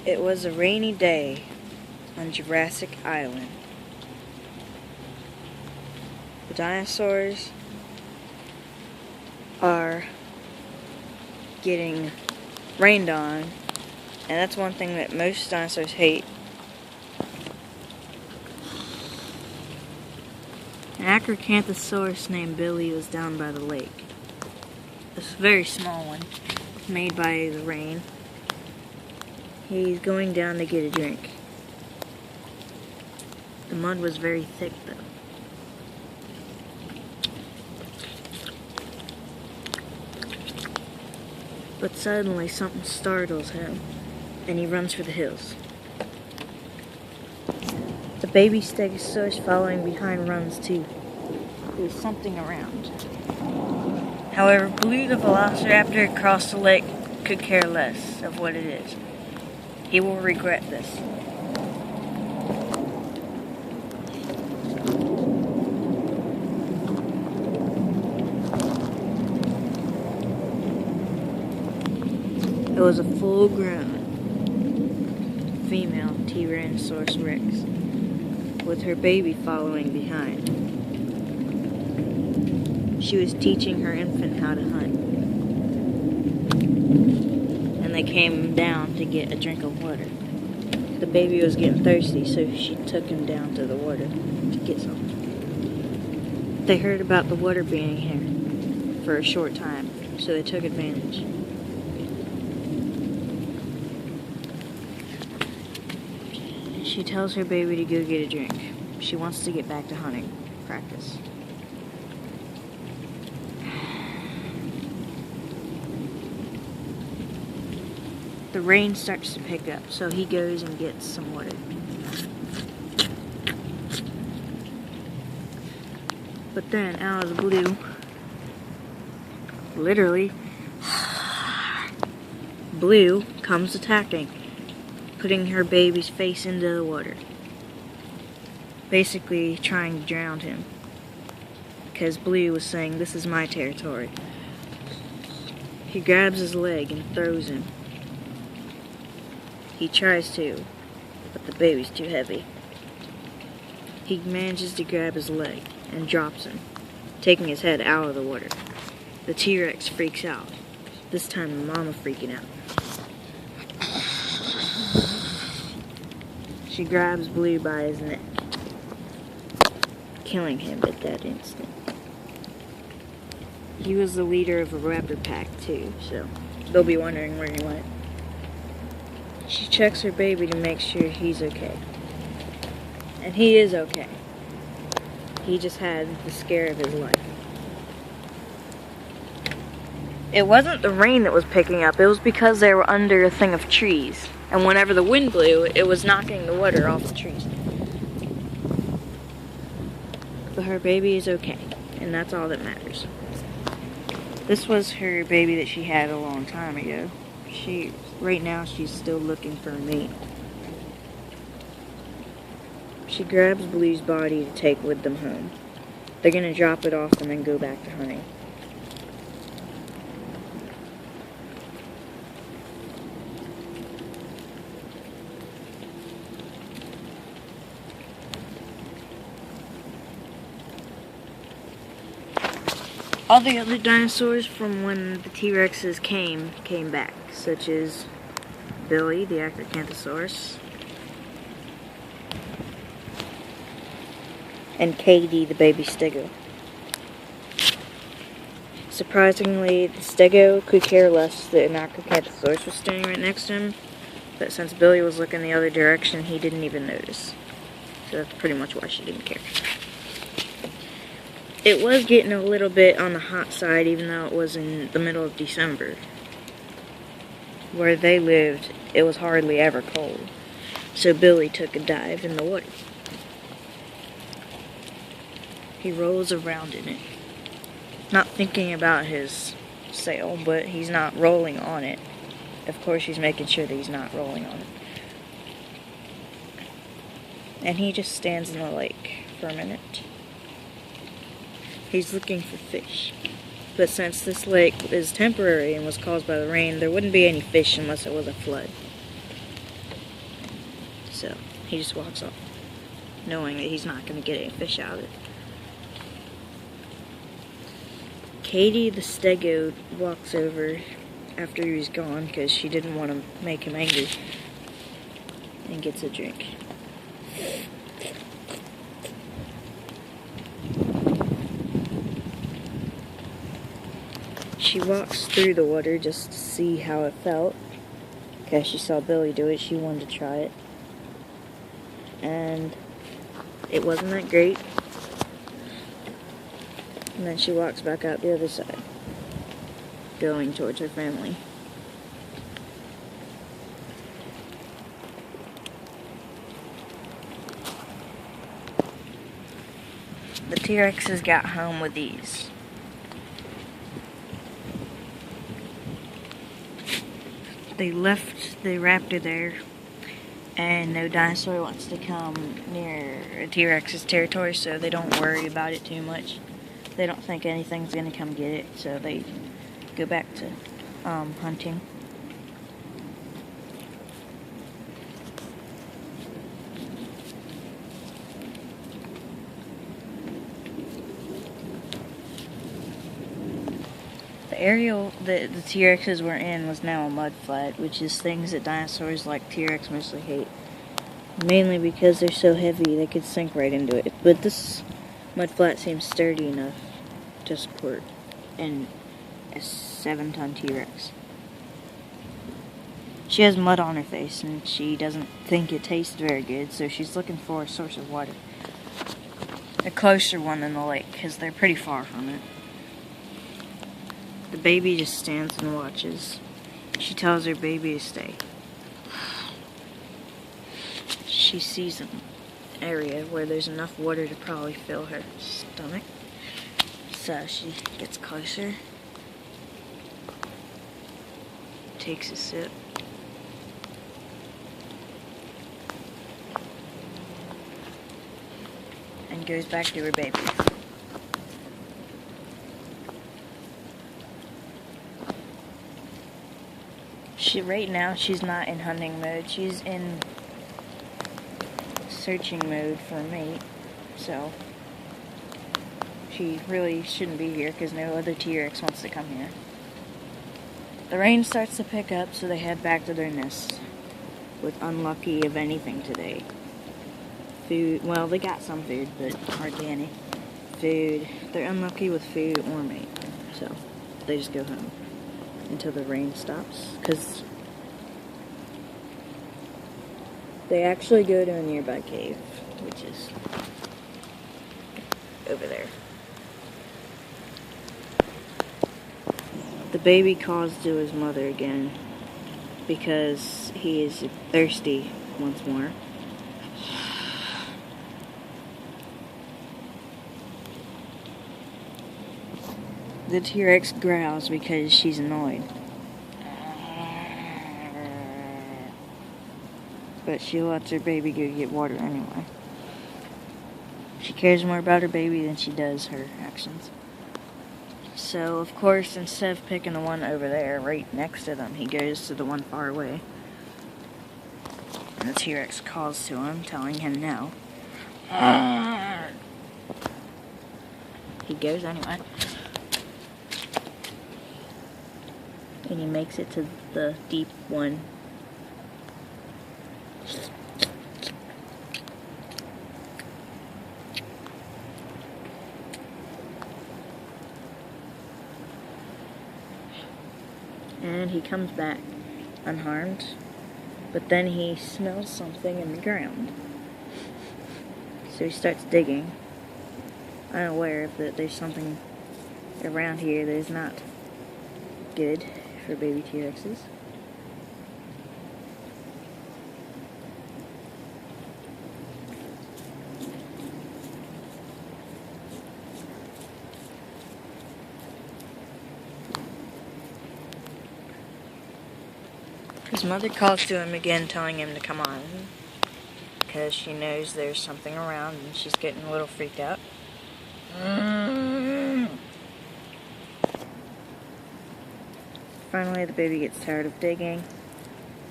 It was a rainy day on Jurassic Island. The dinosaurs are getting rained on, and that's one thing that most dinosaurs hate. An acrocanthosaurus named Billy was down by the lake. This very small one, made by the rain. He's going down to get a drink. The mud was very thick though. But suddenly something startles him, and he runs for the hills. The baby stegosaurus following behind runs too. There's something around. However, Blue the velociraptor across the lake could care less of what it is. He will regret this. It was a full-grown female Tyrannosaurus Rex with her baby following behind. She was teaching her infant how to hunt. And they came down to get a drink of water. The baby was getting thirsty, so she took him down to the water to get something. They heard about the water being here for a short time, so they took advantage. She tells her baby to go get a drink. She wants to get back to hunting practice. The rain starts to pick up, so he goes and gets some water. But then, out of the blue, literally, Blue comes attacking, putting her baby's face into the water. Basically trying to drown him. Because Blue was saying, "This is my territory." He grabs his leg and throws him. He tries to, but the baby's too heavy. He manages to grab his leg and drops him, taking his head out of the water. The T-Rex freaks out. This time the mama freaking out. She grabs Blue by his neck, killing him at that instant. He was the leader of a raptor pack too, so they'll be wondering where he went. She checks her baby to make sure he's okay. And he is okay. He just had the scare of his life. It wasn't the rain that was picking up, it was because they were under a thing of trees. And whenever the wind blew, it was knocking the water off the trees. But her baby is okay, and that's all that matters. This was her baby that she had a long time ago. Right now, she's still looking for a mate. She grabs Blue's body to take with them home. They're gonna drop it off and then go back to hunting. All the other dinosaurs from when the T-Rexes came back, such as Billy, the acrocanthosaurus, and Katie, the baby stego. Surprisingly, the stego could care less that an acrocanthosaurus was standing right next to him, but since Billy was looking the other direction, he didn't even notice. So that's pretty much why she didn't care. It was getting a little bit on the hot side, even though it was in the middle of December. Where they lived, it was hardly ever cold. So Billy took a dive in the water. He rolls around in it. Not thinking about his sail, but he's not rolling on it. Of course, he's making sure that he's not rolling on it. And he just stands in the lake for a minute. He's looking for fish. But since this lake is temporary and was caused by the rain, there wouldn't be any fish unless it was a flood. so he just walks off, knowing that he's not going to get any fish out of it. Katie the stego walks over after he was gone because she didn't want to make him angry, and gets a drink. She walks through the water just to see how it felt, because she saw Billy do it. She wanted to try it, and it wasn't that great. And then she walks back out the other side, going towards her family. The T-Rexes got home with ease. They left the raptor there, and no dinosaur wants to come near a T-Rex's territory, so they don't worry about it too much. They don't think anything's going to come get it, so they go back to hunting. The area that the T-Rexes were in was now a mud flat, which is things that dinosaurs like T-Rex mostly hate. Mainly because they're so heavy they could sink right into it. But this mud flat seems sturdy enough to support a 7-ton T-Rex. She has mud on her face and she doesn't think it tastes very good, so she's looking for a source of water. A closer one than the lake, because they're pretty far from it. The baby just stands and watches. She tells her baby to stay. She sees an area where there's enough water to probably fill her stomach. So she gets closer, takes a sip, and goes back to her baby. Right now, she's not in hunting mode. She's in searching mode for a mate. So she really shouldn't be here because no other T-Rex wants to come here. The rain starts to pick up, so they head back to their nest with unlucky of anything today. Food, well, they got some food, but hardly any. Food, they're unlucky with food or mate. So they just go home until the rain stops, because they actually go to a nearby cave, which is over there. The baby calls to his mother again because he is thirsty once more. The T-Rex growls because she's annoyed. But she lets her baby go get water anyway. She cares more about her baby than she does her actions. So, of course, instead of picking the one over there, right next to them, he goes to the one far away. And the T-Rex calls to him, telling him no. He goes anyway. And he makes it to the deep one. And he comes back unharmed, but then he smells something in the ground. So he starts digging, unaware that there's something around here that is not good for baby T-Rexes. His mother calls to him again, telling him to come on, because she knows there's something around and she's getting a little freaked out. Finally, the baby gets tired of digging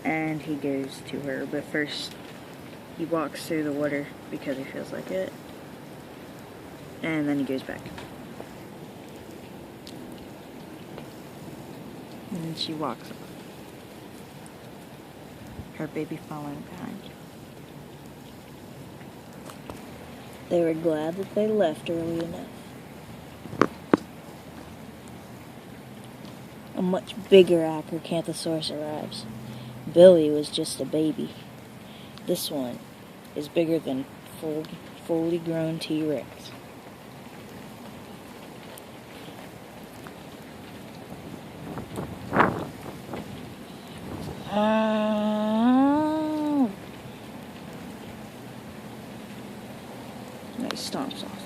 and he goes to her, but first He walks through the water because he feels like it. And then he goes back. And then she walks off. Her baby following behind. They were glad that they left early enough. A much bigger Acrocanthosaurus arrives. Billy was just a baby. This one is bigger than fully grown T-Rex. Nice stomps off.